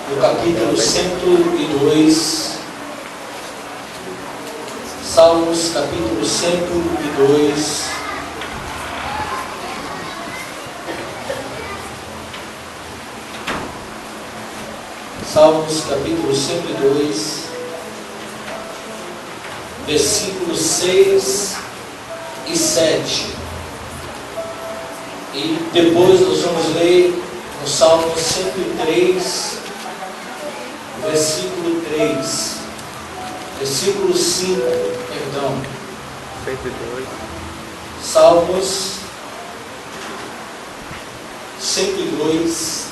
no capítulo 102, Salmos capítulo 102, Salmos capítulo 102, versículos 6 e 7. E depois nós vamos ler no Salmo 103, versículo 3, versículo 5, perdão. 102. Salmos 102,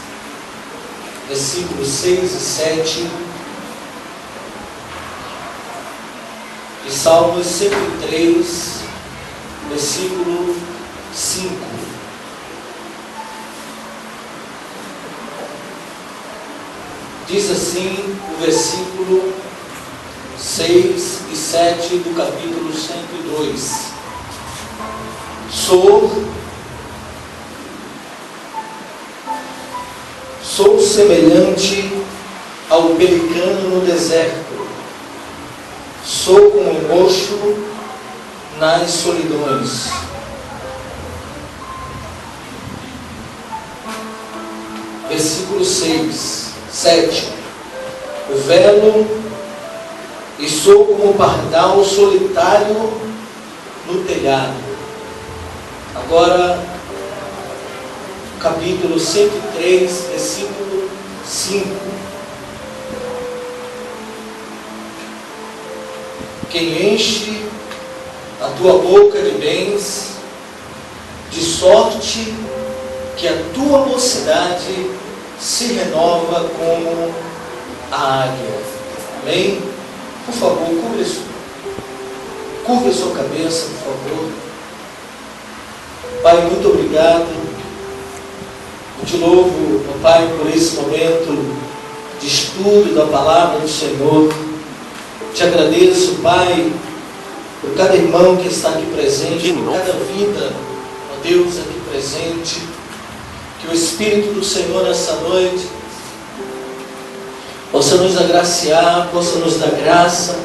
versículos 6 e 7. E Salmos 103, versículo 5. Diz assim o versículo 6 e 7 do capítulo 102. Sou semelhante ao pelicano no deserto, sou como um mocho nas solidões. Versículo 7. Velo e sou como um pardal solitário no telhado. Agora, capítulo 103, versículo 5. Quem enche a tua boca de bens, de sorte que a tua mocidade se renova como a águia. Amém? Por favor, curva a sua cabeça, por favor. Pai, muito obrigado. Eu te louvo, meu Pai, por esse momento de estudo da palavra do Senhor. Te agradeço, Pai, por cada irmão que está aqui presente, por cada vida, ó Deus, aqui presente. Que o Espírito do Senhor nessa noite possa nos agraciar, possa nos dar graça,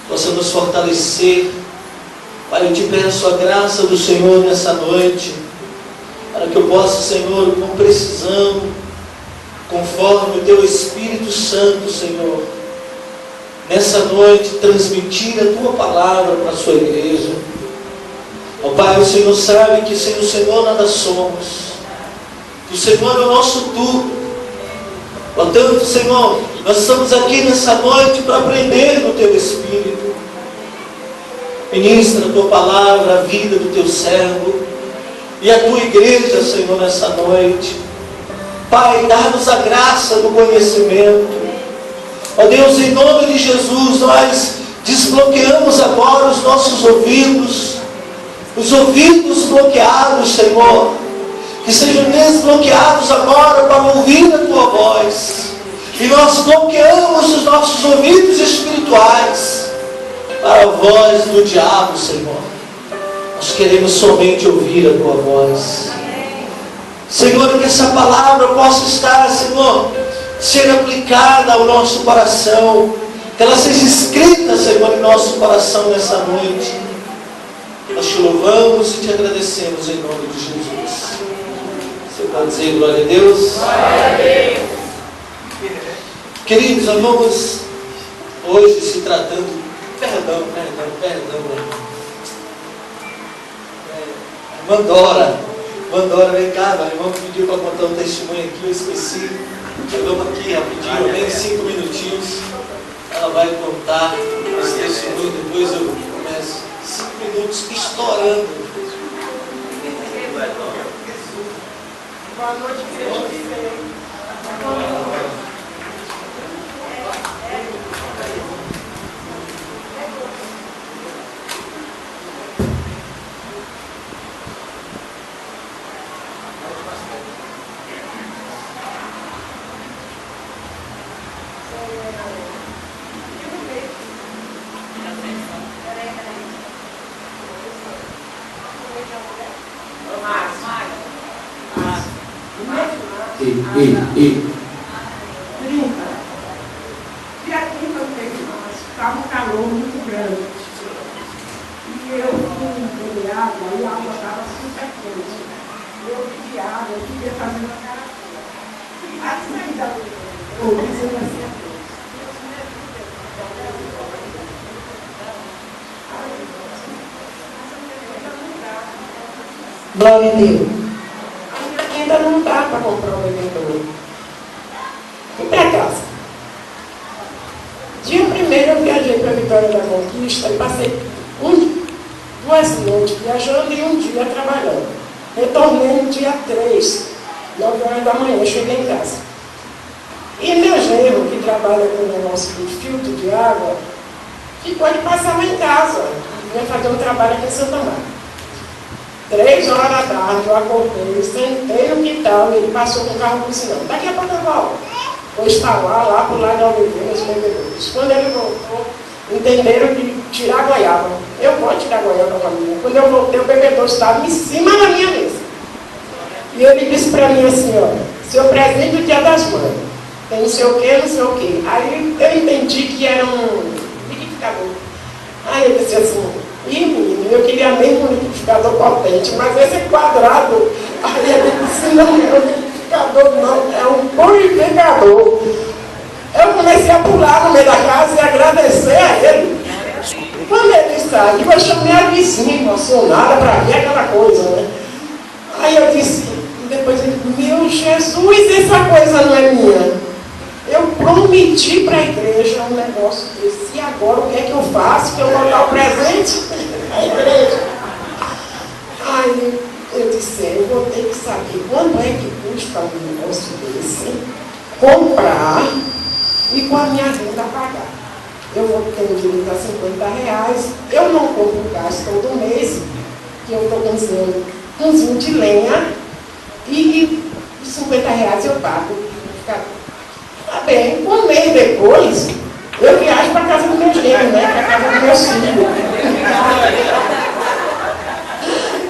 possa nos fortalecer. Pai, eu te peço a graça do Senhor nessa noite, para que eu possa, Senhor, com precisão, conforme o Teu Espírito Santo, Senhor, nessa noite, transmitir a Tua palavra para a Sua igreja. Ó Pai, o Senhor sabe que sem o Senhor nada somos, que o Senhor é o nosso tudo. Portanto, Senhor, nós estamos aqui nessa noite para aprender do Teu Espírito. Ministra a Tua palavra, a vida do Teu servo e a Tua igreja, Senhor, nessa noite. Pai, dá-nos a graça do conhecimento. Ó Deus, em nome de Jesus, nós desbloqueamos agora os nossos ouvidos, os ouvidos bloqueados, Senhor, que sejam desbloqueados agora para ouvir a Tua voz. E nós bloqueamos os nossos ouvidos espirituais para a voz do diabo, Senhor. Nós queremos somente ouvir a Tua voz. Senhor, que essa palavra possa estar, Senhor, ser aplicada ao nosso coração, que ela seja escrita, Senhor, em nosso coração nessa noite. Nós te louvamos e te agradecemos em nome de Jesus. Você pode dizer glória a Deus? Glória a Deus. Queridos, nós vamos hoje se tratando. Perdão. Mandora, vem cá, meu irmão pediu para contar um testemunho aqui, eu esqueci. Vamos aqui rapidinho, nem 5 minutinhos. Ela vai contar esse testemunho, depois eu começo. 5 minutos estourando. Boa noite, querido. Ei. estava um calor muito grande. E eu fui beber água e a água estava super quente. Eu pedi água, eu queria fazer uma cara. Mas ainda o vizinho assim. Glória a Deus. Ainda não dá para comprar um bebedouro. Fui para casa. Dia primeiro eu viajei para Vitória da Conquista e passei 2 noites viajando e um dia trabalhando. Retornei no dia 3, 9 horas da manhã, cheguei em casa. E meu genro, que trabalha com o negócio de filtro de água, ficou de passar lá em casa. Ia fazer um trabalho aqui em Santa Marta. 3 horas da tarde eu acordei, sentei no quintal e ele passou com o carro buzinando. Daqui a pouco eu volto. Vou instalar lá pro lado da Oliveira os bebedouros. Quando ele voltou, entenderam que tirar a goiaba. Eu vou tirar a goiaba com a minha. Quando eu voltei, o bebedouro estava em cima da minha mesa. E ele disse para mim assim, olha, seu presente do Dia das Mães. Tem não sei o que, não sei o que. Aí eu entendi que era um liquidificador. Aí eu disse assim, ih, menino, eu queria mesmo um liquidificador potente, mas esse é quadrado. Aí ele disse, não é um liquidificador não, é um purificador. Eu comecei a pular no meio da casa e agradecer a ele. Quando ele saiu, eu chamei a vizinha emocionada para ver aquela coisa, né? Aí eu disse, depois ele disse, meu Jesus, essa coisa não é minha. Eu prometi para a igreja um negócio desse. E agora o que é que eu faço? Que eu vou dar o presente à igreja. Aí eu disse, eu vou ter que saber quanto é que custa um negócio desse, comprar e com a minha renda pagar. Eu vou ter direito a R$50. Eu não compro gás todo mês, que eu estou ganhando um punzinho de lenha e R$50 eu pago. Tá bem, um mês depois, eu viajo para casa do meu genro, né? Para casa dos meus filhos.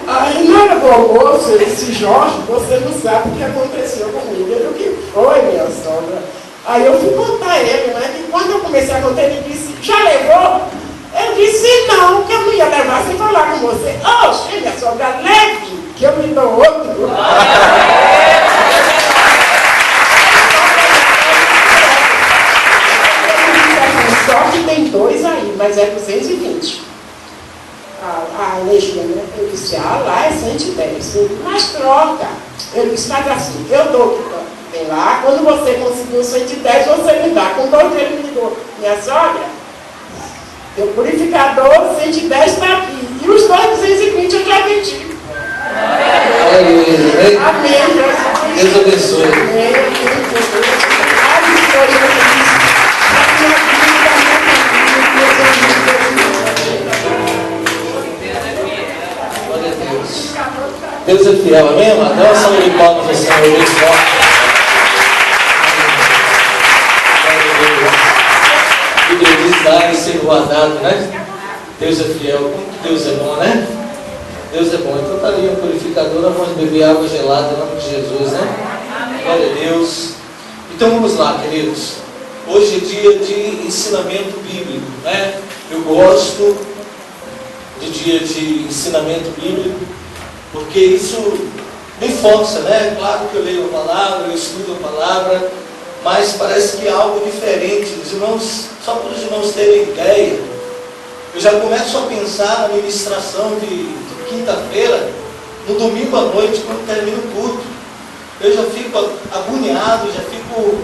Aí na hora do almoço, ele disse, Jorge, você não sabe o que aconteceu comigo. Ele, o que foi, minha sogra? Aí eu fui contar a ele, né? Que quando eu comecei a contar, ele disse, já levou? Eu disse, não, que eu não ia levar sem falar com você. Oh, minha sogra, leve, que eu me dou outro. Só que tem 2 aí, mas é 220. A energia, né? Eu disse, lá é 110. Mas troca. Eu disse, mas assim, eu dou tem lá, quando você conseguiu 110, você me dá. Com 2 ele me ligou, minha sogra, teu purificador 110 está aqui. E os 220 eu já vendi. Aleluia. Amém. Deus abençoe. Amém. Glória a Deus. Deus é fiel, amém, amado? Dá uma salva de palmas ao Senhor. Deus é fiel. Que Deus dá e ser guardado, né? Deus é fiel. Como que Deus é bom, né? Deus é bom. Então está ali um purificador, nós vamos beber água gelada em nome de Jesus, né? Glória a Deus. Então vamos lá, queridos. Hoje é dia de ensinamento bíblico, né? Eu gosto de dia de ensinamento bíblico, porque isso me força, né? Claro que eu leio a palavra, eu estudo a palavra, mas parece que é algo diferente. Os irmãos, só para os irmãos terem ideia, eu já começo a pensar na ministração de quinta-feira, no domingo à noite, quando termina o culto. Eu já fico agoniado, já fico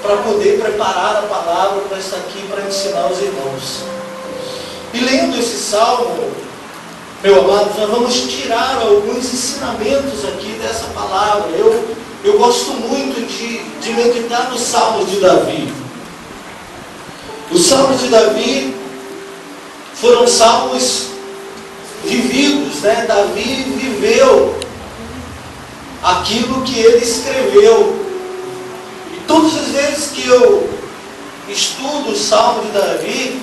para poder preparar a palavra para estar aqui para ensinar os irmãos. E lendo esse salmo, meu amado, nós vamos tirar alguns ensinamentos aqui dessa palavra. Eu gosto muito de meditar nos salmos de Davi. Os salmos de Davi foram salmos vividos, né? Davi viveu aquilo que ele escreveu. E todas as vezes que eu estudo o salmo de Davi,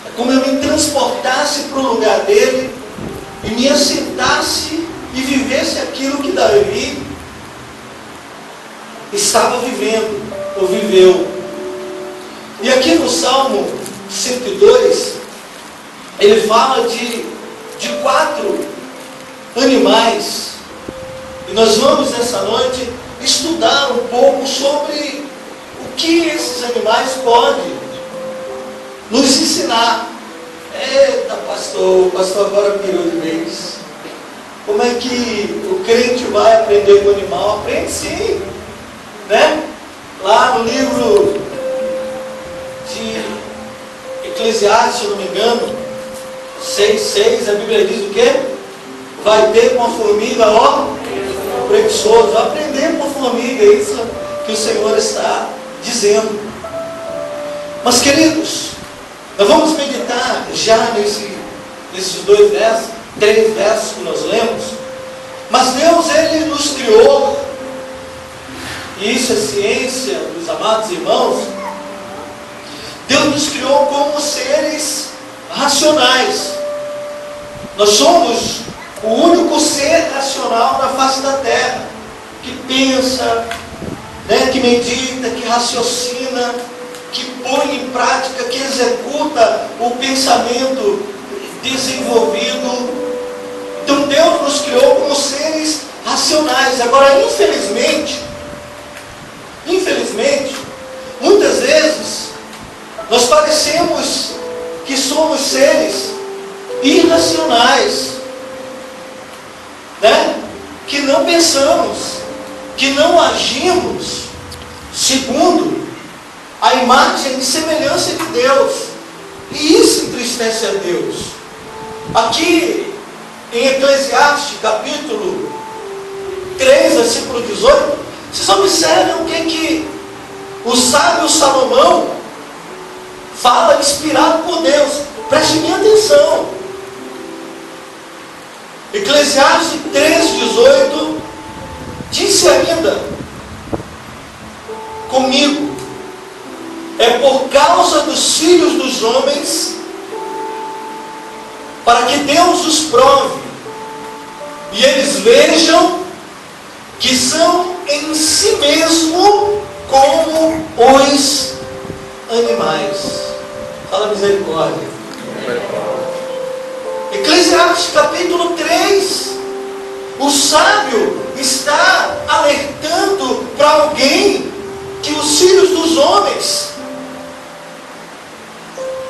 é como eu me transportasse para o lugar dele e me assentasse e vivesse aquilo que Davi estava vivendo ou viveu. E aqui no salmo 102, ele fala de 4 animais. E nós vamos nessa noite estudar um pouco sobre o que esses animais podem nos ensinar. Eita, pastor, o pastor agora pirou de vez. Como é que o crente vai aprender com o animal? Aprende sim, né? Lá no livro de Eclesiastes, se eu não me engano, 6:6, a Bíblia diz o quê? Vai ter com a formiga, ó, preguiçoso. Aprender com a formiga, é isso que o Senhor está dizendo. Mas, queridos, nós vamos meditar já nesses 2 versos, 3 versos que nós lemos. Mas Deus, Ele nos criou, e isso é ciência, meus amados irmãos. Deus nos criou como seres racionais. Nós somos o único ser racional na face da terra, que pensa, né, que medita, que raciocina, que põe em prática, que executa o pensamento desenvolvido. Então Deus nos criou como seres racionais. Agora, infelizmente, muitas vezes nós parecemos que somos seres irracionais, né? Que não pensamos, que não agimos segundo a imagem e semelhança de Deus. E isso entristece a Deus. Aqui em Eclesiastes, capítulo 3, versículo 18, vocês observam o que o sábio Salomão fala, inspirado por Deus. Preste bem atenção. Eclesiastes 3:18 disse ainda comigo: é por causa dos filhos dos homens, para que Deus os prove, e eles vejam que são em si mesmo como os animais. Fala misericórdia. Eclesiastes capítulo 3. O sábio está alertando para alguém que os filhos dos homens,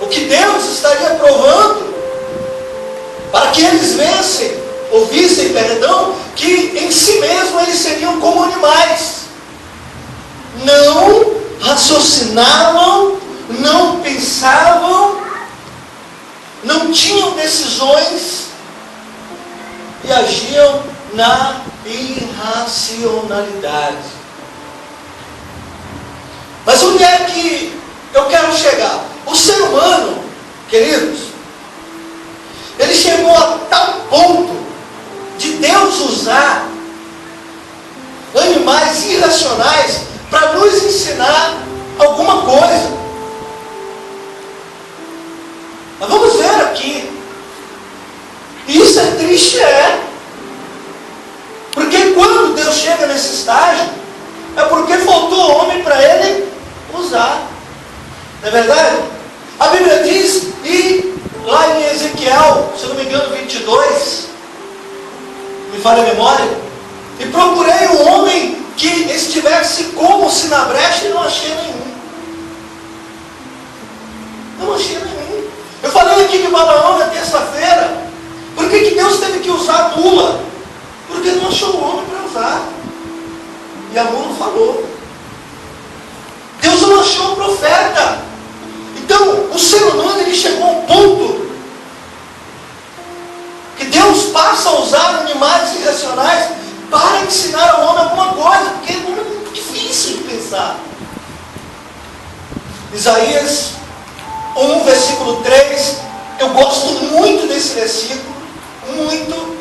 o que Deus estaria provando, para que eles ouvissem, que em si mesmo eles seriam como animais. Não raciocinavam, não pensavam, não tinham decisões e agiam na irracionalidade. Mas onde é que eu quero chegar? O ser humano, queridos, ele chegou a tal ponto de Deus usar animais irracionais para nos ensinar alguma coisa. Mas vamos ver aqui. E isso é triste, porque quando Deus chega nesse estágio, é porque faltou homem para Ele usar. Não é verdade? A Bíblia diz, e lá em Ezequiel, se não me engano, 22, me falha a memória, e procurei um homem que estivesse como-se na brecha e não achei nenhum. Não achei nenhum. Eu falei aqui de Balaão na terça-feira. Por que Deus teve que usar a mula? Porque não achou o homem para usar. E a mula falou. Deus não achou o profeta. Então, o ser humano, ele chegou a um ponto que Deus passa a usar animais irracionais para ensinar ao homem alguma coisa, porque é muito difícil de pensar. Isaías 1, versículo 3, eu gosto muito desse versículo, muito.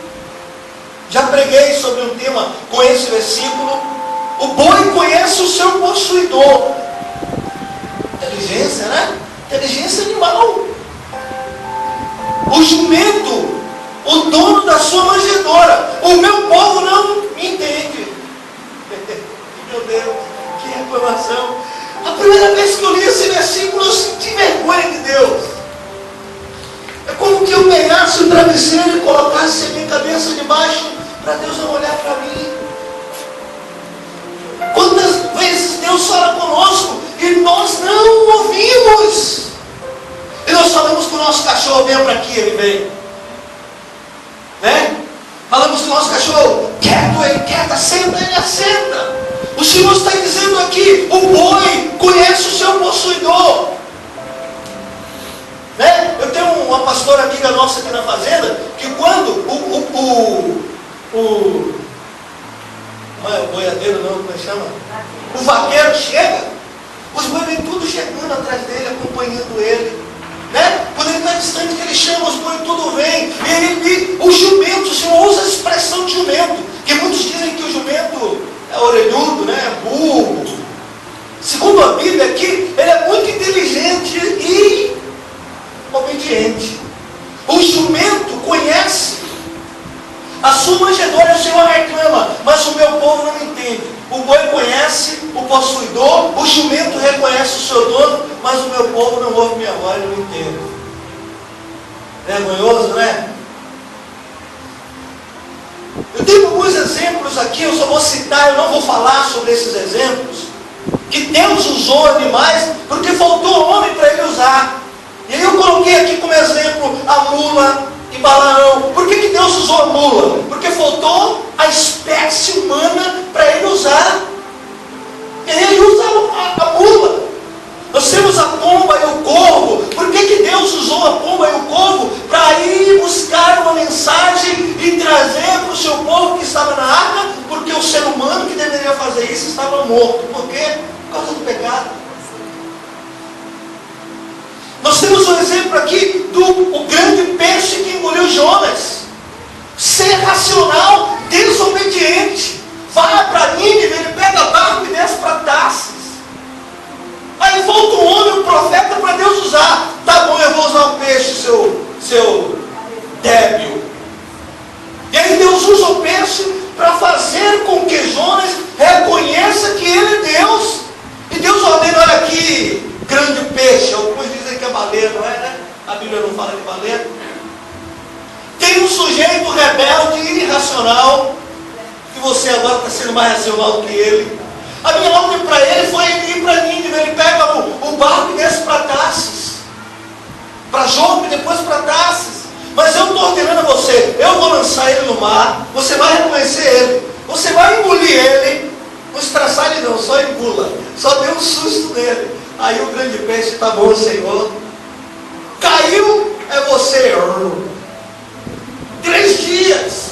Já preguei sobre um tema com esse versículo. O boi conhece o seu possuidor. Inteligência, né? Inteligência animal. O jumento, o dono da sua manjedoura. O meu povo não me entende. Meu Deus, que reclamação. A primeira vez que eu li esse versículo, versículo eu senti vergonha de Deus. É como que eu pegasse o travesseiro e colocasse a minha cabeça debaixo para Deus não olhar para mim. Quantas vezes Deus fala conosco e nós não ouvimos? E nós falamos que o nosso cachorro vem para aqui, ele vem. Né? Falamos que o nosso cachorro quieto, ele quieta, assenta, ele assenta. O Senhor está dizendo aqui, o boi conhece o seu possuidor. Né? Eu tenho uma pastora amiga nossa aqui na fazenda, que quando não é o boiadeiro não, como é que chama? O vaqueiro chega, os bois vêm tudo chegando atrás dele, acompanhando ele. Né? Quando ele está distante, que ele chama, os bois tudo vem. E o jumento, o Senhor usa a expressão de jumento, que muitos dizem que o jumento é orelhudo, né? É burro. Segundo a Bíblia aqui, ele é muito inteligente e obediente. O jumento conhece a sua manjedoura, o Senhor reclama, mas o meu povo não entende. O boi conhece o possuidor, o jumento reconhece o seu dono, mas o meu povo não ouve minha voz e não entende. Vergonhoso, né? Eu tenho alguns exemplos aqui, eu só vou citar, eu não vou falar sobre esses exemplos, que Deus usou animais, porque faltou homem para ele usar. E aí eu coloquei aqui como exemplo a mula e Balaão. Por que Deus usou a mula? Porque faltou a espécie humana para ele usar. E aí ele usa a mula. Nós temos a pomba e o corvo. Por que Deus usou a pomba e o corvo? Para ir buscar uma mensagem e trazer para o seu povo que estava na arca, porque o ser humano que deveria fazer isso estava morto. Por quê? Por causa do pecado. Nós temos um exemplo aqui do grande peixe que engoliu Jonas. Ser racional, desobediente. Vai para Nínive, ele pega barco e desce para Tarsis. Aí volta um homem, um profeta, para Deus usar. Tá bom, eu vou usar o peixe, seu débil. E aí Deus usa o peixe para fazer com que Jonas reconheça que ele é Deus. E Deus ordena, olha aqui, grande peixe. Alguns dizem que é baleia, não é, né? A Bíblia não fala de baleia. Tem um sujeito rebelde e irracional, que você agora está sendo mais racional do que ele. A minha ordem para ele foi ele ir para Nínive. Ele pega o barco e desce para Tarsis, para Jope e depois para Tarsis. Mas eu estou ordenando a você, eu vou lançar ele no mar, você vai reconhecer ele, você vai engolir ele, não estraçar ele não, só engula, só dê um susto nele. Aí o grande peixe, tá bom, Senhor, caiu, é você. 3 dias,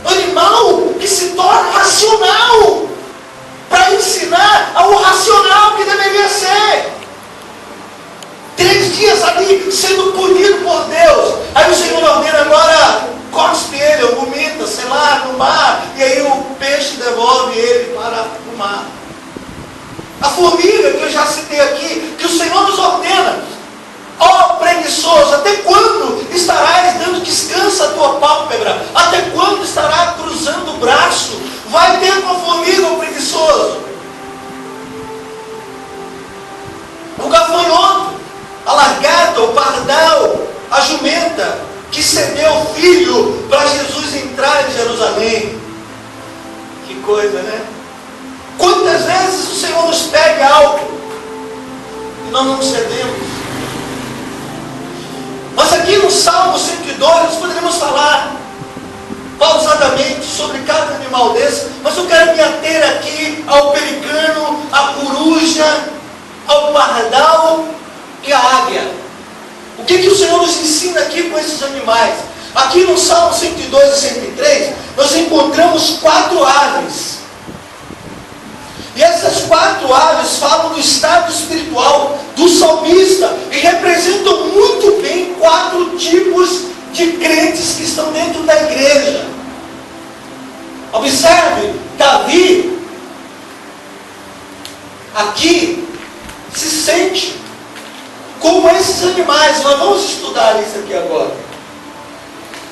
animal que se torna racional, para ensinar ao racional que deveria ser. 3 dias ali sendo punido por Deus. Aí o Senhor ordena agora, cospe ele, ou vomita, sei lá, no mar. E aí o peixe devolve ele para o mar. A formiga que eu já citei aqui, que o Senhor nos ordena. Ó preguiçoso, até quando estarás dando descanso à tua pálpebra? Até quando estará cruzando o braço? Vai ter uma formiga, o preguiçoso. O gafanhoto, a lagarta, o pardal, a jumenta, que cedeu o filho para Jesus entrar em Jerusalém. Que coisa, né? Quantas vezes o Senhor nos pede algo e nós não cedemos? Mas aqui no Salmo 102 nós poderíamos falar pausadamente sobre cada animal desse, mas eu quero me ater aqui ao pelicano, à coruja, ao pardal e à águia. O que o Senhor nos ensina aqui com esses animais? Aqui no Salmo 102 e 103 nós encontramos 4 aves. E essas 4 aves falam do estado espiritual do salmista e representam muito bem 4 tipos de crentes que estão dentro da igreja. Observe, Davi aqui se sente como esses animais. Nós vamos estudar isso aqui agora.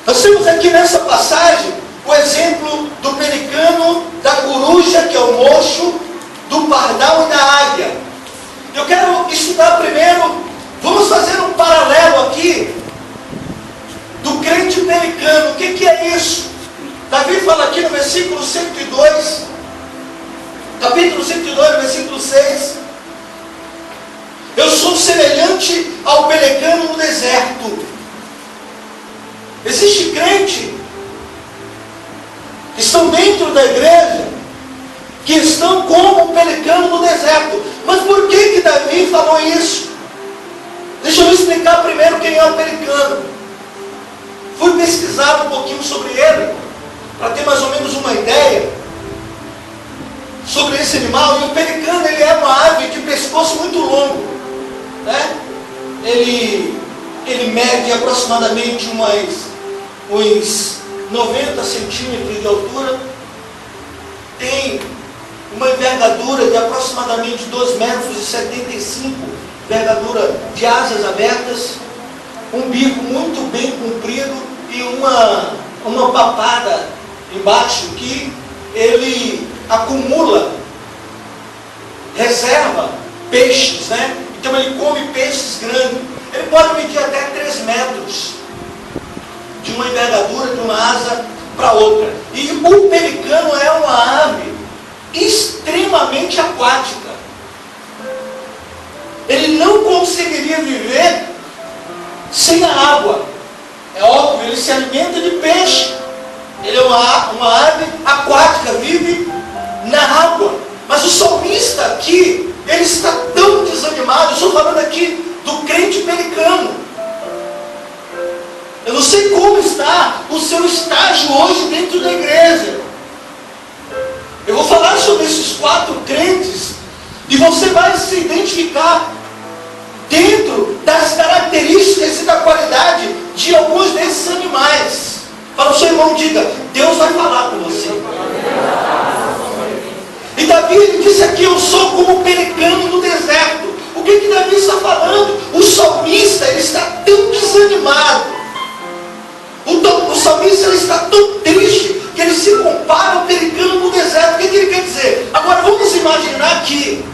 Nós temos aqui nessa passagem o exemplo do pelicano, da coruja, que é o mocho, do pardal e da estudar primeiro, vamos fazer um paralelo aqui do crente pelicano. O que é isso? Davi fala aqui no versículo 102, capítulo 102, versículo 6. Eu sou semelhante ao pelicano no deserto. Existe crente que estão dentro da igreja, que estão como um pelicano no deserto. Mas por que Davi falou isso? Deixa eu explicar primeiro quem é o pelicano. Fui pesquisar um pouquinho sobre ele, para ter mais ou menos uma ideia sobre esse animal. E o pelicano, ele é uma ave de pescoço muito longo, né? Ele mede aproximadamente uns 90 centímetros de altura, tem uma envergadura de aproximadamente 2,75 metros, envergadura de asas abertas, um bico muito bem comprido e uma papada embaixo que ele acumula, reserva peixes, né? Então ele come peixes grandes. Ele pode medir até 3 metros de uma envergadura de uma asa para outra. E o pelicano é uma ave extremamente aquática. Ele não conseguiria viver sem a água. É óbvio, ele se alimenta de peixe. Ele é uma ave aquática, vive na água. Mas o salmista aqui, ele está tão desanimado. Eu estou falando aqui do crente pelicano. Eu não sei como está o seu estágio hoje dentro da igreja. Eu vou falar sobre esses 4 crentes e você vai se identificar dentro das características e da qualidade de alguns desses animais. Para o seu irmão, diga: Deus vai falar com você. E Davi, ele disse aqui: eu sou como pelicano no deserto. O que Davi está falando? O salmista, ele está tão desanimado. O salmista, ele está tão triste que ele se compara ao pelicano no deserto. O que ele quer dizer? Agora vamos imaginar que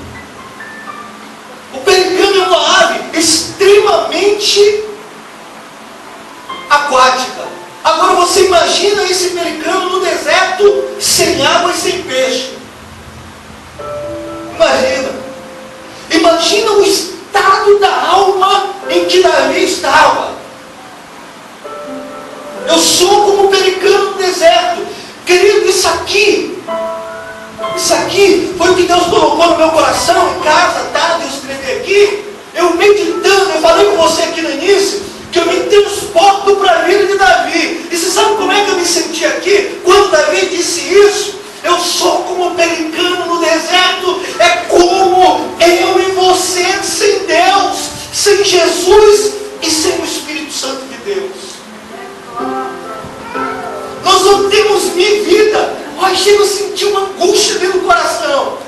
o pelicano é uma ave extremamente aquática. Agora você imagina esse pelicano no deserto, sem água e sem peixe. Imagina o estado da alma em que Davi estava. Eu sou como um pelicano no deserto. Querido, isso aqui foi o que Deus colocou no meu coração em casa, tá? Eu escrevi aqui, eu meditando, eu falei com você aqui no início, que eu me transporto para a vida de Davi. E você sabe como é que eu me senti aqui? Quando Davi disse isso, eu sou como um pelicano no deserto. É como eu e você sem Deus, sem Jesus e sem o Espírito Santo de Deus. Nós não temos vida. Ai, chega a sentir uma angústia dentro do coração.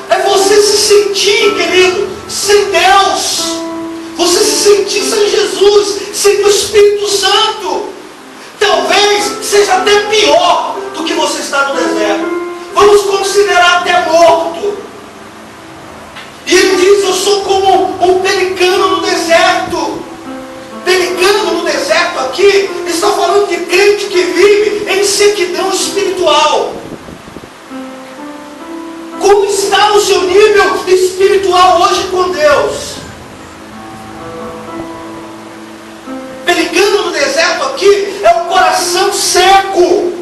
É você se sentir, querido, sem Deus. Você se sentir sem Jesus, sem o Espírito Santo. Talvez seja até pior do que você está no deserto. Vamos considerar até morto. E ele diz: eu sou como um pelicano no deserto. Pelicano no deserto aqui está falando de crente que vive em sequidão espiritual. Como está o seu nível espiritual hoje com Deus? Pelicano no deserto aqui é o coração seco.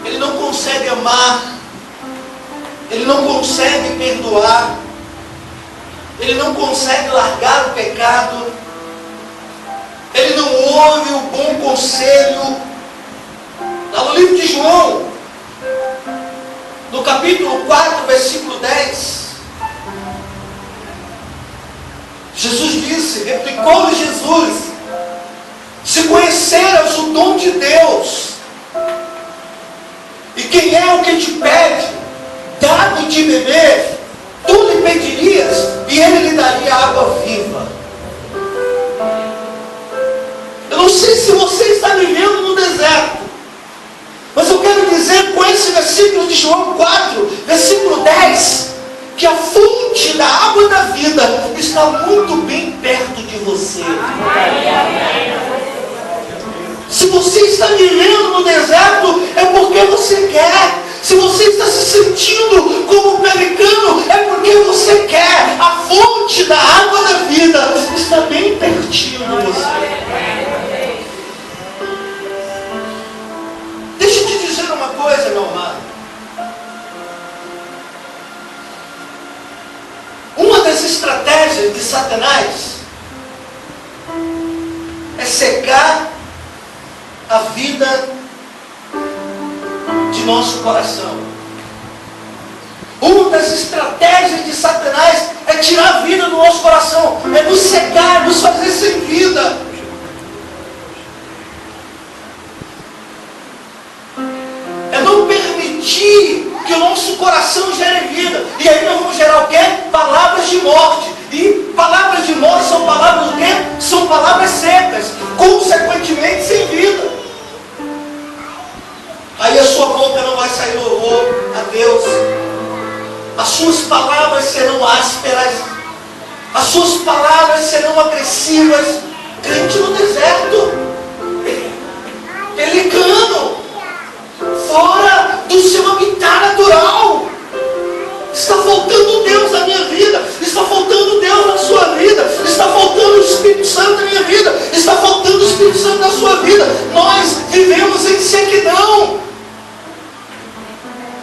Ele não consegue amar, ele não consegue perdoar, ele não consegue largar o pecado, ele não ouve o bom conselho. Lá no livro de João, no capítulo 4, versículo 10, Jesus disse, replicou-lhe Jesus: se conheceras o dom de Deus, e quem é o que te pede, dá-me de beber, tu lhe pedirias, e ele lhe daria água viva. Eu não sei se você está vivendo no deserto, mas eu quero dizer com esse versículo de João 4, versículo 10, que a fonte da água da vida está muito bem perto de você. Se você está vivendo no deserto, é porque você quer. Se você está se sentindo como um pelicano, é porque você quer. A fonte da água da vida está bem pertinho de você. Deixa eu te dizer uma coisa, meu amado. Uma das estratégias de Satanás é secar a vida de nosso coração. Uma das estratégias de Satanás é tirar a vida do nosso coração, é nos secar, nos fazer sem vida. É não permitir que o nosso coração gere vida. E aí nós vamos gerar o quê? Palavras de morte. E palavras de morte são palavras do quê? São palavras secas, consequentemente sem vida. Aí a sua boca não vai sair louvor a Deus. As suas palavras serão ásperas. As suas palavras serão agressivas. Crente no deserto, pelicano, fora do seu habitat natural. Está faltando Deus na minha vida. Está faltando Deus na sua vida. Está faltando o Espírito Santo na minha vida. Está faltando o Espírito Santo na sua vida. Nós vivemos em sequidão.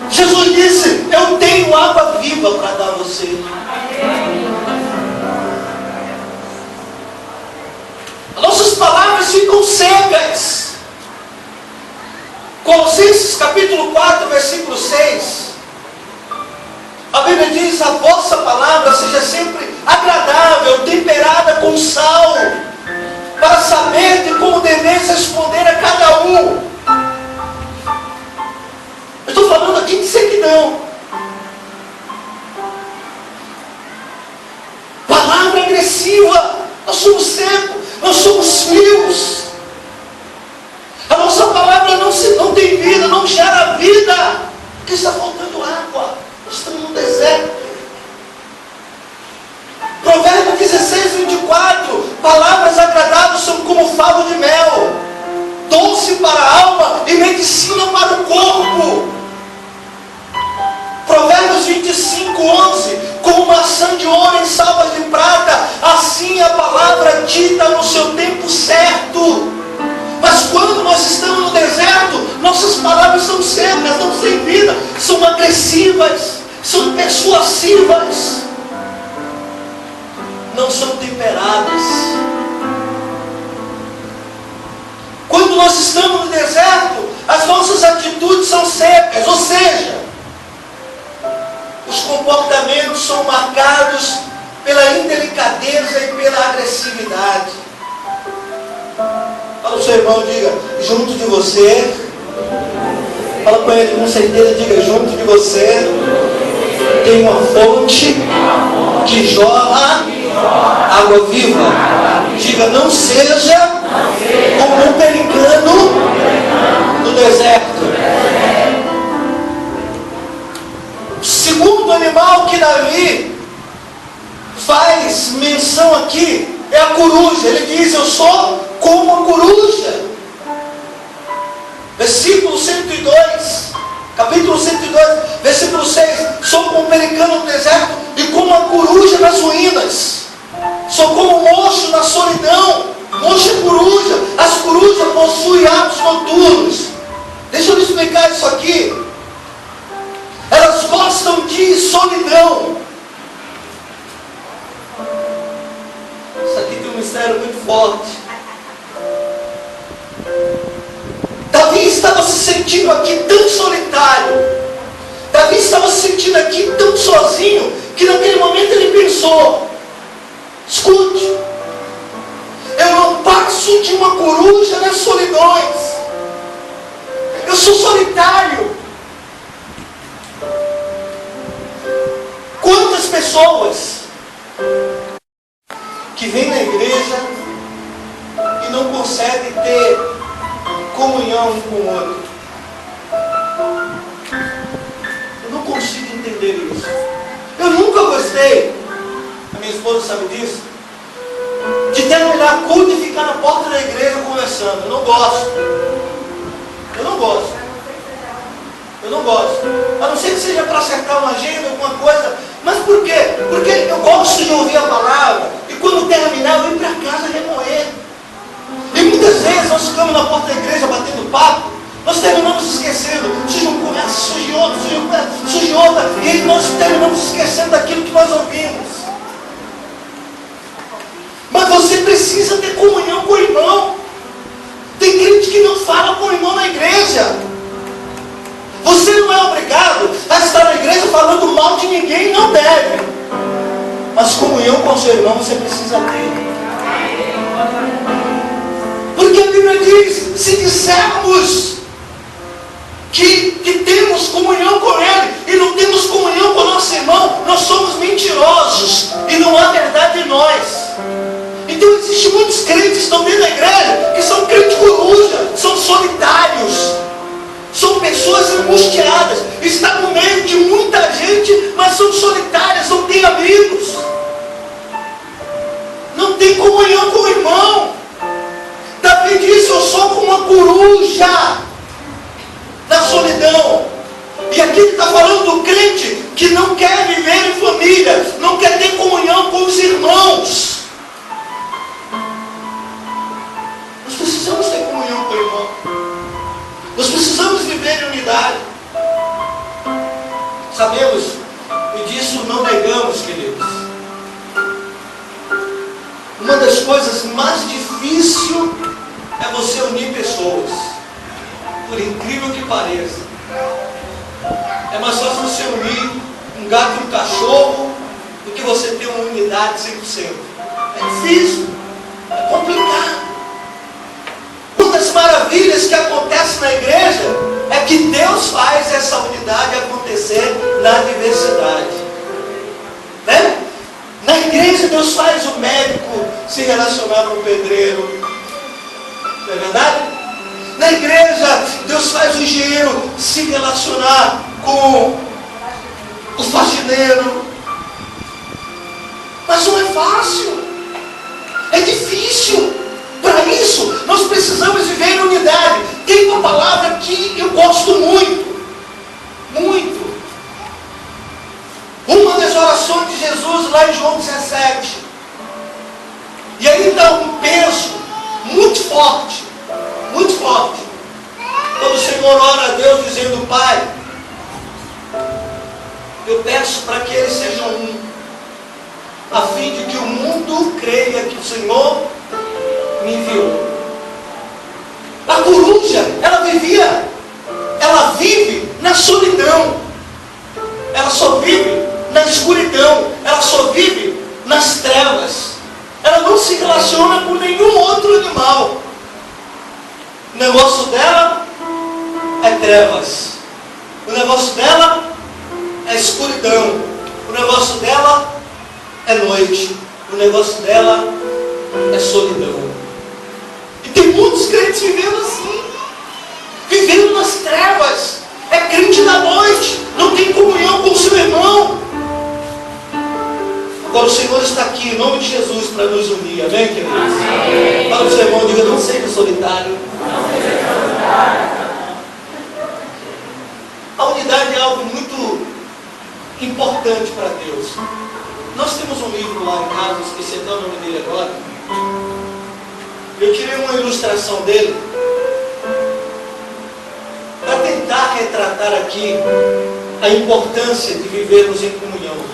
Jesus disse: eu tenho água viva para dar a você. Nossas palavras ficam secas. Colossenses capítulo 4, versículo 6. A Bíblia diz: a vossa palavra seja sempre agradável, temperada com sal, para saber de como deveis responder a cada um. Eu estou falando aqui de sequidão. Palavra agressiva. Nós somos secos, nós somos frios. A nossa palavra não tem vida, não gera vida, porque está faltando água. Nós estamos no deserto. Provérbios 16, 24. Palavras agradáveis são como favo de mel, doce para a alma e medicina para o corpo. Provérbios 25, 11. Como maçã de ouro em salvas de prata, assim a palavra dita no seu tempo certo. Mas quando nós estamos no deserto, nossas palavras são secas, não têm vida, são agressivas, são persuasivas, não são temperadas. Quando nós estamos no deserto, as nossas atitudes são secas, ou seja, os comportamentos são marcados pela indelicadeza e pela agressividade. Fala o seu irmão, diga: junto de você. Fala com ele com certeza, diga: junto de você tem uma fonte que jorra água viva. Diga: não seja como um pelicano no deserto. O segundo animal que Davi faz menção aqui é a coruja. Ele diz: eu sou como a coruja. Versículo 102, capítulo 102, versículo 6. Sou como um pelicano no deserto e como a coruja nas ruínas. Sou como um mocho na solidão. Mocho é coruja. As corujas possuem hábitos noturnos. Deixa eu lhe explicar isso aqui. Elas gostam de solidão. Isso aqui tem um mistério muito forte. Davi estava se sentindo aqui tão solitário. Davi estava se sentindo aqui tão sozinho, que naquele momento ele pensou: escute, eu não passo de uma coruja nas solidões. Eu sou solitário. Quantas pessoas que vêm na igreja e não conseguem ter comunhão um com o outro? Eu não consigo entender isso. Eu nunca gostei, a minha esposa sabe disso, de terminar culto e ficar na porta da igreja conversando. Eu não gosto. Eu não gosto. Eu não gosto. A não ser que seja para acertar uma agenda, alguma coisa. Mas por quê? Porque eu gosto de ouvir a palavra. E quando terminar, eu ir para casa remoer. E muitas vezes nós ficamos na porta da igreja batendo papo. Nós terminamos esquecendo. Surge uma conversa, surge outra, surge uma conversa, surge outra. E aí nós terminamos esquecendo daquilo que nós ouvimos. Mas você precisa ter comunhão com o irmão. Tem crente que não fala com o irmão na igreja. Você não é obrigado a estar na igreja falando mal de ninguém, não deve. Mas comunhão com o seu irmão você precisa ter. Porque a Bíblia diz, se dissermos que temos comunhão com Ele e não temos comunhão com o nosso irmão, nós somos mentirosos e não há verdade em nós. Então existem muitos crentes que estão dentro da igreja que são crentes coruja, são solitários, são pessoas angustiadas, estão no meio de muita gente, mas são solitárias, não têm amigos, não tem comunhão com o irmão. Davi disse, eu sou como uma coruja na solidão. E aqui ele está falando do crente que não quer viver em família, não quer ter comunhão com os irmãos. Nós precisamos ter comunhão com o irmão. Nós precisamos viver em unidade. Sabemos, e disso não negamos, queridos. Uma das coisas mais difíceis é você unir pessoas. Por incrível que pareça. É mais fácil você unir um gato e um cachorro do que você ter uma unidade 100%. É difícil. É complicado. Uma das maravilhas que acontece na igreja é que Deus faz essa unidade acontecer na diversidade. Né? Na igreja Deus faz o médico se relacionar com o pedreiro. Não é verdade? Na igreja Deus faz o engenheiro se relacionar com o faxineiro. Mas não é fácil. É difícil. Para isso, nós precisamos viver em unidade. Tem uma palavra que eu gosto muito. Muito. Uma das orações de Jesus lá em João 17. E aí dá um peso muito forte. Muito forte. Quando o Senhor ora a Deus dizendo, Pai, eu peço para que eles sejam um, a fim de que o mundo creia que o Senhor me enviou. A coruja, ela vive na solidão. Ela só vive na escuridão. Ela só vive nas trevas. Ela não se relaciona com nenhum outro animal. O negócio dela é trevas. O negócio dela é escuridão. O negócio dela é noite. O negócio dela é solidão. E tem muitos crentes vivendo assim. Vivendo nas trevas. É crente da noite. Não tem comunhão com o seu irmão. Agora o Senhor está aqui em nome de Jesus para nos unir. Amém, queridos? Amém. Fala para o seu irmão, diga, não seja solitário. A unidade é algo muito importante para Deus. Nós temos um livro lá em casa, esqueci até o nome dele agora. Eu tirei uma ilustração dele para tentar retratar aqui a importância de vivermos em comunhão.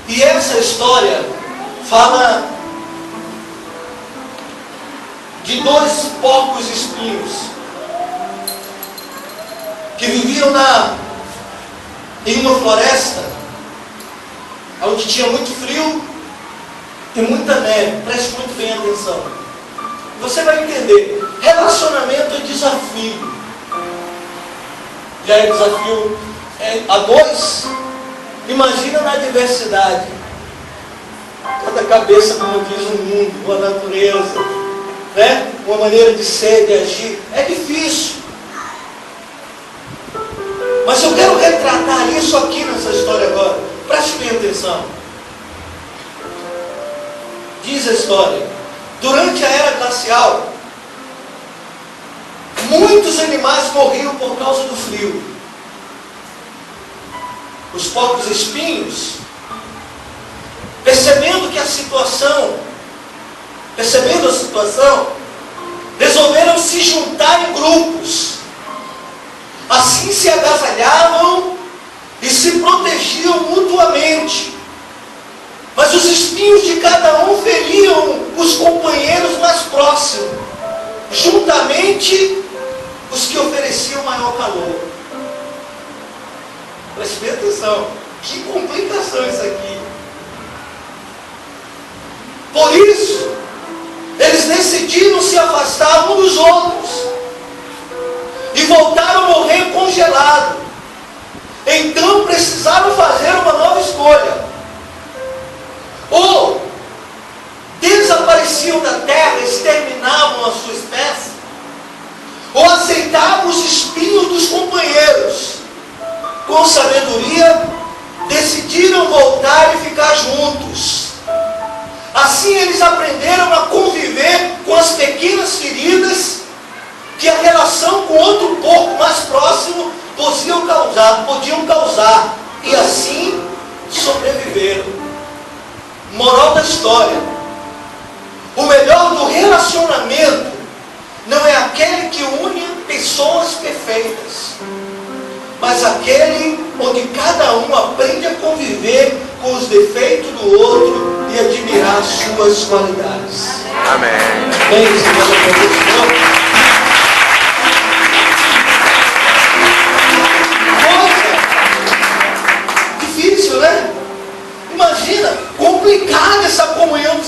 E essa história fala de dois porcos espinhos que viviam em uma floresta onde tinha muito frio e muita neve. Preste muito bem atenção. Você vai entender. Relacionamento é desafio. Já é desafio a dois. Imagina na diversidade. Cada cabeça, como diz o mundo, uma natureza, né? Uma maneira de ser, de agir. É difícil. Mas eu quero retratar isso aqui nessa história agora. Preste bem atenção. Diz a história: durante a era glacial, muitos animais morriam por causa do frio. Os porcos espinhos, percebendo a situação, resolveram se juntar em grupos. Assim se agasalhavam e se protegiam mutuamente. Mas os espinhos de cada um feriam os companheiros mais próximos, juntamente os que ofereciam maior calor. Preste bem atenção, que complicação isso aqui. Por isso, eles decidiram se afastar um dos outros e voltaram a morrer congelados. Então precisaram fazer uma nova escolha: ou desapareciam da terra, exterminavam a sua espécie, ou aceitavam os espinhos dos companheiros. Com sabedoria, decidiram voltar e ficar juntos. Assim eles aprenderam a conviver com as pequenas feridas que a relação com outro porco mais próximo podiam causar, e assim sobreviveram. Moral da história: o melhor do relacionamento não é aquele que une pessoas perfeitas, mas aquele onde cada um aprende a conviver com os defeitos do outro e admirar suas qualidades. Amém. Bem, Senhor, difícil, né? Imagina, complicada essa comunhão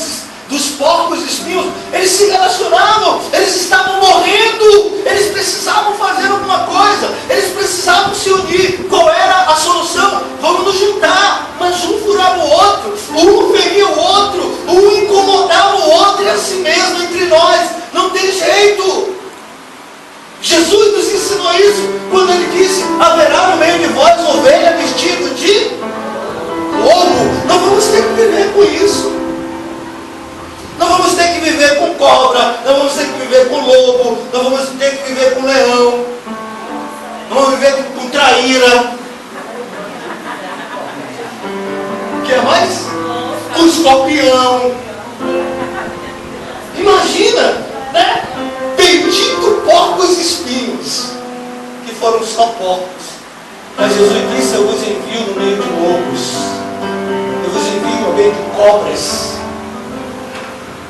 dos porcos espinhos. Eles se relacionavam, eles estavam morrendo, eles precisavam fazer alguma coisa, eles precisavam se unir. Qual era a solução? Vamos nos juntar. Mas um furava o outro, um feria o outro, um incomodava o outro, e assim mesmo entre nós, não tem jeito. Jesus nos ensinou isso quando ele disse: haverá no meio de vós ovelha vestida de lobo. Nós vamos ter que viver com isso. Nós vamos ter que viver com cobra, nós vamos ter que viver com lobo, nós vamos ter que viver com leão, nós vamos viver com traíra. O que mais? Com escorpião. Imagina, né? Bendito porcos espinhos, que foram só porcos. Mas Jesus disse: eu vos envio no meio de lobos, eu vos envio no meio de cobras.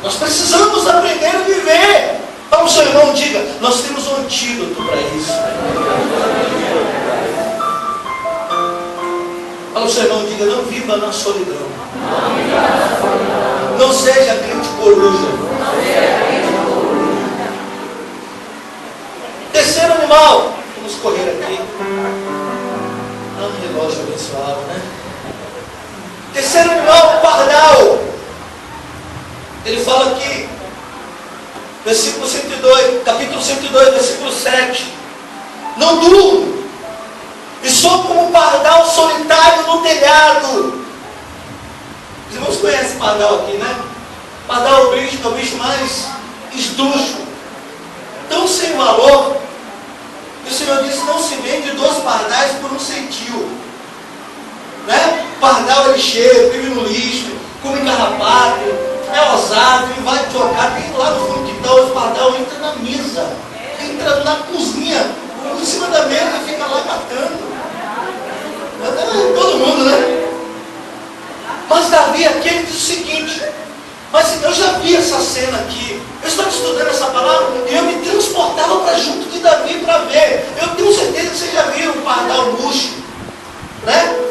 Nós precisamos aprender a viver. Para o seu irmão, diga: nós temos um antídoto para isso. Para o seu irmão, diga: não viva na solidão. Não seja crente coruja. Terceiro animal. Vamos correr aqui. Um relógio abençoado, né? Terceiro animal, o pardal. Ele fala aqui, versículo 102, capítulo 102, versículo 7. Não durmo, e sou como um pardal solitário no telhado. Os irmãos conhecem pardal aqui, né? Pardal é o bicho mais esdrúxulo, tão sem valor, que o Senhor disse: não se vende 2 pardais por 1 centil. Né? Pardal é lixeiro, vive no lixo, come carrapato, é ousado e vai trocar. Tem lá no fundo que os pardal entra na mesa, entra na cozinha, em cima da mesa e fica lá catando. Todo mundo, né? Mas Davi aqui, ele diz o seguinte: mas eu já vi essa cena aqui, eu estava estudando essa palavra e eu me transportava para junto de Davi para ver. Eu tenho certeza que vocês já viram um pardal murcho, né?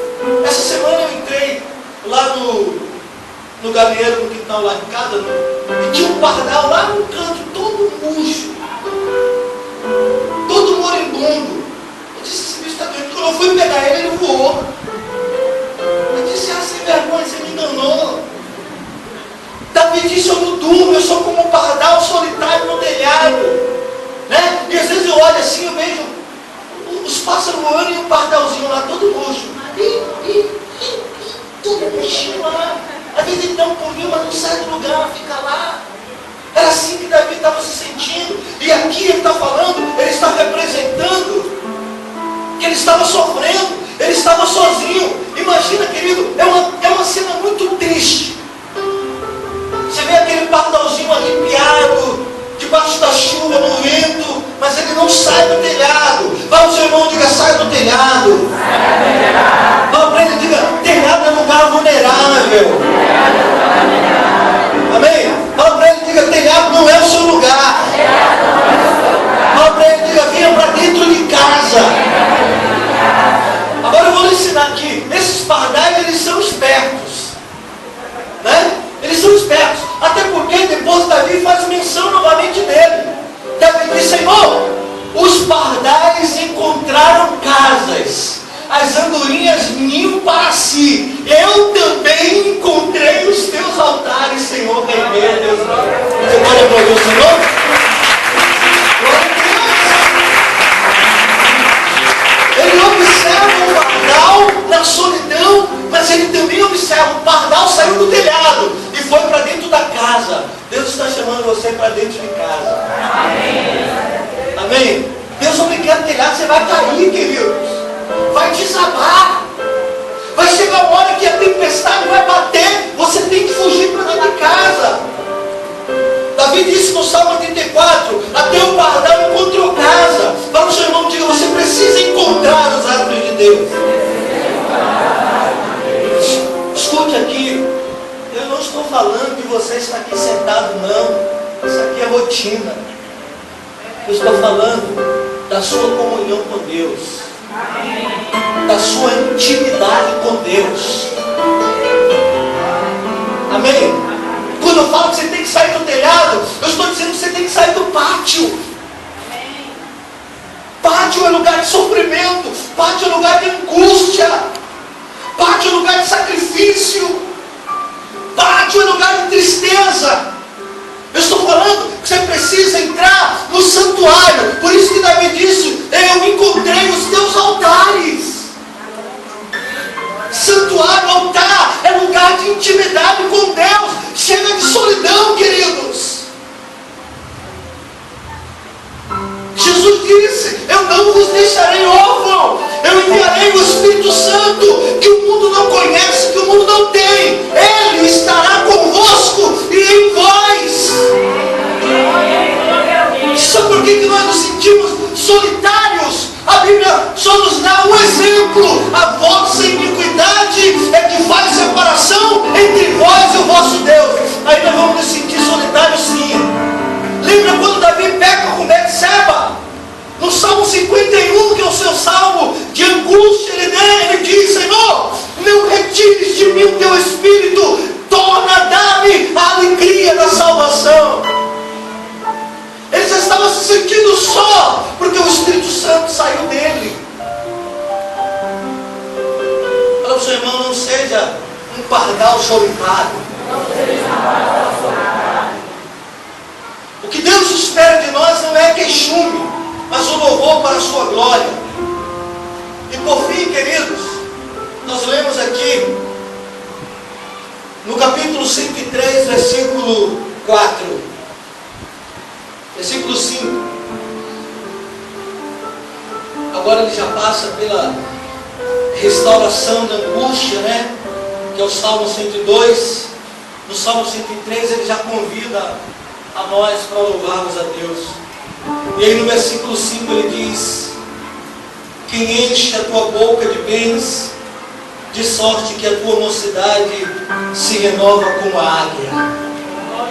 Essa semana eu entrei lá no galinheiro, no quintal lá em casa, e tinha um pardal lá no canto, todo murcho, todo moribundo. Eu disse: esse bicho está doente. Quando eu fui pegar ele, ele voou. Eu disse: ah, sem vergonha, você me enganou. Davi disse: eu não durmo, eu sou como um pardal solitário no telhado, né? E às vezes eu olho assim, eu vejo os pássaros voando e o pardal ele estava sofrendo, ele estava sozinho. Imagina, querido, é uma cena muito triste. Você vê aquele pardalzinho arrepiado, debaixo da chuva, no vento, mas ele não sai do telhado. Vai ao seu irmão e diga: sai do telhado. Vai para ele e diga: telhado é lugar vulnerável. Amém? Vai para ele e diga: telhado não é o seu lugar. Vai para ele e diga: venha para dentro de casa. Agora eu vou lhe ensinar aqui. Esses pardais, eles são espertos, né? Eles são espertos, até porque depois Davi faz menção novamente dele. Davi diz: Senhor, os pardais encontraram casas, as andorinhas ninho para si. Eu também encontrei os teus altares, Senhor, Rei meu Deus. Você pode aplaudir o Senhor? Glória a Deus. Ele observa o pardal na solidão, mas ele também observa: o pardal saiu do telhado e foi para dentro da casa. Deus está chamando você para dentro de casa. Amém. Amém? Deus não me quer telhado, você vai cair, queridos. Vai desabar. Vai chegar uma hora que a tempestade vai bater. Você tem que fugir para dentro de casa. Davi disse no Salmo 84: até o pardal encontrou casa. Para o seu irmão, diga: você precisa encontrar os árvores de Deus. Escute aqui, eu não estou falando que você está aqui sentado, não. Isso aqui é rotina. Eu estou falando da sua comunhão com Deus, da sua intimidade com Deus. Amém? Quando eu falo que você tem que sair do telhado, eu estou dizendo que você tem que sair do pátio. Pátio é lugar de sofrimento, pátio é lugar de angústia, pátio é lugar de sacrifício, pátio é lugar de tristeza. Eu estou falando que você precisa entrar no santuário. Por isso que Davi disse: eu encontrei os teus altares. Santuário, altar, é lugar de intimidade com Deus. Chega de solidão, queridos. Jesus disse: eu não vos deixarei órfão, eu enviarei o Espírito Santo, que o mundo não conhece, que o mundo não tem. Ele estará convosco e em vós. Sabe por que nós nos sentimos solitários? A Bíblia só nos dá um exemplo: a vossa iniquidade é que faz separação entre vós e o vosso Deus. Aí nós vamos nos sentir solitários, sim. Lembra quando Davi peca com Betseba? No Salmo 51, que é o seu salmo de angústia, ele diz: Senhor, não retires de mim o teu espírito, dá-me a alegria da salvação. Ele já estava se sentindo só, porque o Espírito Santo saiu dele. Fala para o seu irmão: não seja um pardal solitário. O que Deus espera de nós não é queixume, mas o louvor para a sua glória. E por fim, queridos, nós lemos aqui no capítulo 103, versículo 4, versículo 5. Agora ele já passa pela restauração da angústia, né? Que é o Salmo 102. No Salmo 103 ele já convida a nós para louvarmos a Deus. E aí no versículo 5 ele diz: quem enche a tua boca de bens, de sorte que a tua mocidade se renova como a águia.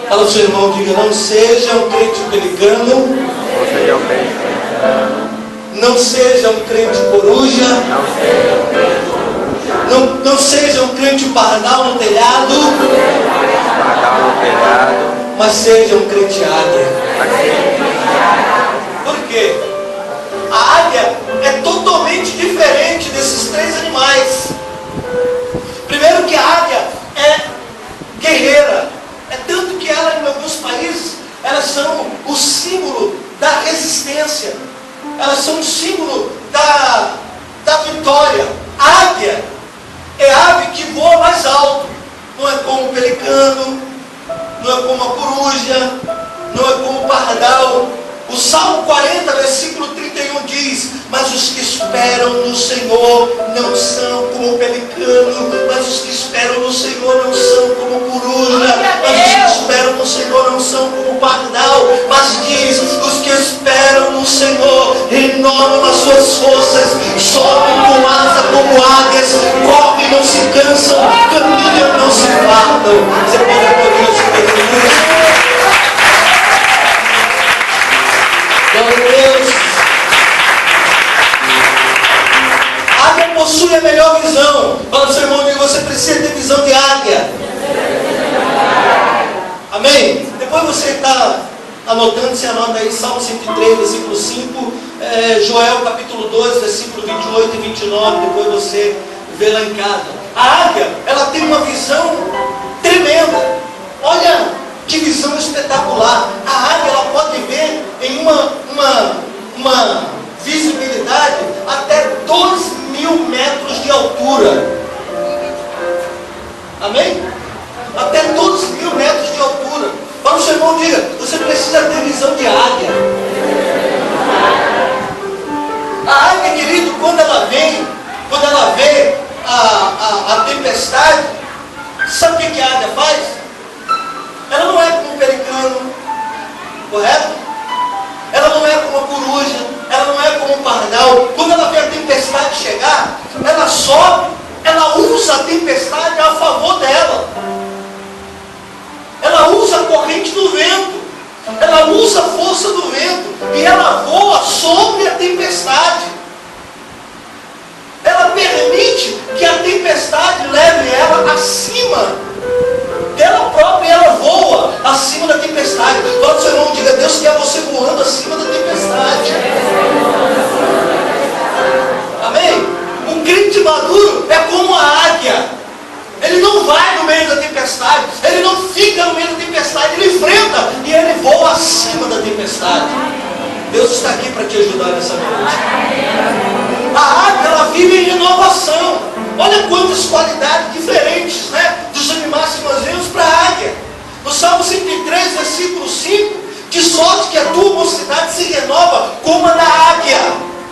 Fala ao seu irmão, diga: não seja um crente pelicano, não seja um crente coruja, não seja um crente pardal no telhado, mas seja um crente águia. Por quê? A águia é totalmente diferente desses três animais. Primeiro que a águia é guerreira. É tanto que ela, em alguns países, elas são o símbolo da resistência. Elas são o símbolo da vitória. A águia é a ave que voa mais alto. Não é como o pelicano, não é como a coruja, não é como o pardal. O Salmo 40, versículo 31 diz: mas os que esperam no Senhor não são como o pelicano, mas os que esperam no Senhor não são como coruja, mas os que esperam no Senhor não são como pardal, mas diz: os que esperam no Senhor renovam as suas forças, sobem com asa como águias, correm e não se cansam, caminham e não se fartam. Você pode aplaudir o Senhor Jesus? Glória a Deus. A águia possui a melhor visão. Fala para o seu irmão que você precisa ter visão de águia. Amém? Depois você está anotando, você anota aí Salmo 103, versículo 5, Joel capítulo 2, versículo 28 e 29, depois você vê lá em casa. A águia, ela tem uma visão tremenda. Olha que visão espetacular. A águia, ela pode ver em uma visibilidade até 2.000 metros de altura. Amém? Até 2.000 metros de altura. Para o seu irmão, diga: você precisa ter visão de águia. A águia, querido, quando ela vê a tempestade, sabe o que a águia faz? Ela não é como um pelicano, correto? Ela não é como uma coruja, ela não é como um pardal. Quando ela vê a tempestade chegar, ela sobe, ela usa a tempestade a favor dela. Ela usa a corrente do vento, ela usa a força do vento, e ela voa sobre a tempestade. Ela permite que a tempestade leve ela acima dela própria, e ela voa acima da tempestade. Fala para o seu irmão, diga: Deus quer você voando acima da tempestade. Amém? Um crente maduro é como a águia. Ele não vai no meio da tempestade, ele não fica no meio da tempestade, ele enfrenta e ele voa acima da tempestade. Deus está aqui para te ajudar nessa noite. A águia, ela vive em renovação. Olha quantas qualidades diferentes, né, dos animais que nós vemos para a águia. No Salmo 103, versículo 5, de sorte que a tua mocidade se renova como a da águia.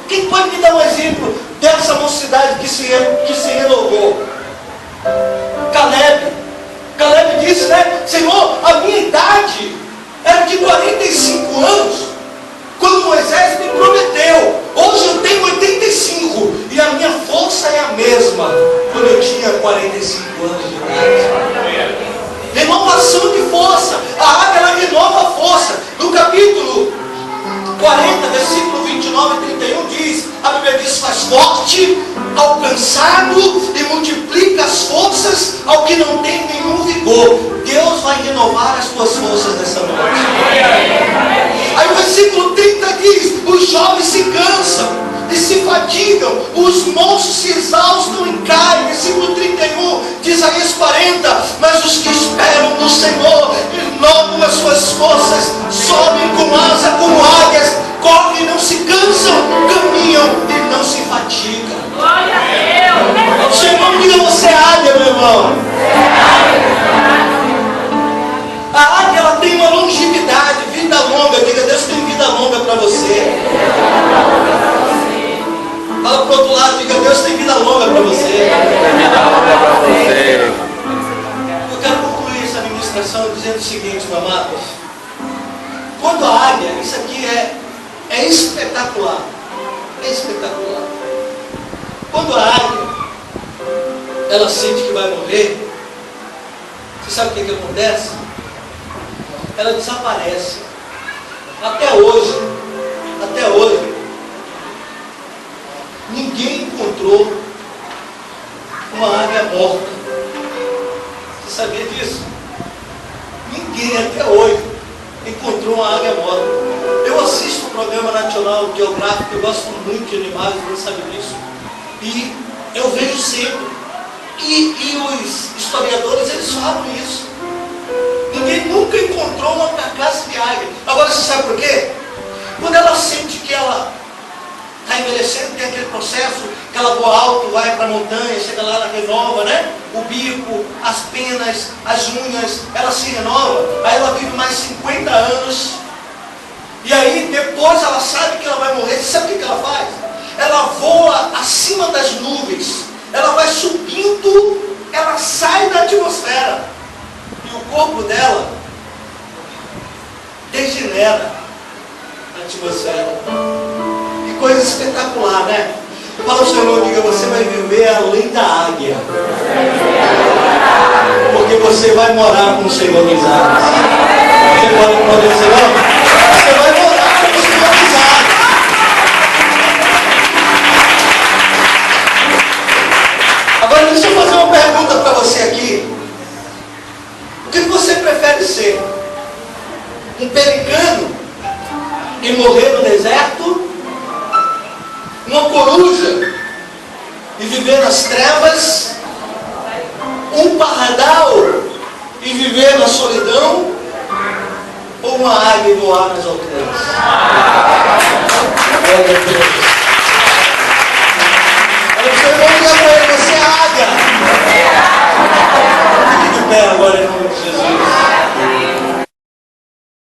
Quem pode me dar um exemplo dessa mocidade que se renovou? Caleb disse, né: Senhor, a minha idade era de 45 anos quando Moisés me prometeu. Hoje eu tenho 85 e a minha força é a mesma quando eu tinha 45 anos de idade. Renovação de força. A águia, ela renova a força. No capítulo 40, versículo 29 e 31 diz, a Bíblia diz: faz forte ao cansado e multiplica as forças ao que não tem nenhum vigor. Deus vai renovar as tuas forças nessa noite. Aí o versículo 30 diz: os jovens se cansam e se fatigam, os moços se exaustam e caem. Versículo 31 de Isaías 40: mas os que esperam no Senhor renovam as suas forças, sobem com asa como águias, correm e não se cansam, caminham e não se fatigam. Glória a Deus! O seu irmão, diga: você é águia, meu irmão. A águia, ela tem uma longevidade, vida longa. Diga: Deus tem vida longa para você. Fala para o outro lado, diga: Deus tem vida longa para você. Eu quero concluir essa ministração dizendo o seguinte, meus amados. Quando a águia, isso aqui é espetacular. É espetacular. Quando a águia, ela sente que vai morrer, você sabe o que acontece? Ela desaparece. Até hoje, ninguém encontrou uma águia morta. Você sabia disso? Ninguém até hoje encontrou uma águia morta. Eu assisto o programa National Geographic, eu gosto muito de animais, você sabe disso. E eu vejo sempre. E os historiadores, eles falam isso. Ninguém nunca encontrou uma carcaça de águia. Agora você sabe por quê? Quando ela sente que ela está envelhecendo, tem aquele processo que ela voa alto, vai para a montanha, chega lá, ela renova, né? O bico, as penas, as unhas, ela se renova. Aí ela vive mais 50 anos. E aí depois ela sabe que ela vai morrer. Sabe o que ela faz? Ela voa acima das nuvens. Ela vai subindo, ela sai da atmosfera. E o corpo dela degenera na atmosfera. Que coisa espetacular, né? Fala ao seu irmão, diga, você vai viver além da águia. Porque você vai morar com o Senhor dos Ares. Você pode poder dizer, não? Você vai morar com o Senhor dos Ares. Agora deixa eu fazer uma pergunta para você aqui. O que você prefere ser? Um pelicano e morrer no deserto? Uma coruja e viver nas trevas? Um pardal e viver na solidão? Ou uma águia e voar nas alturas?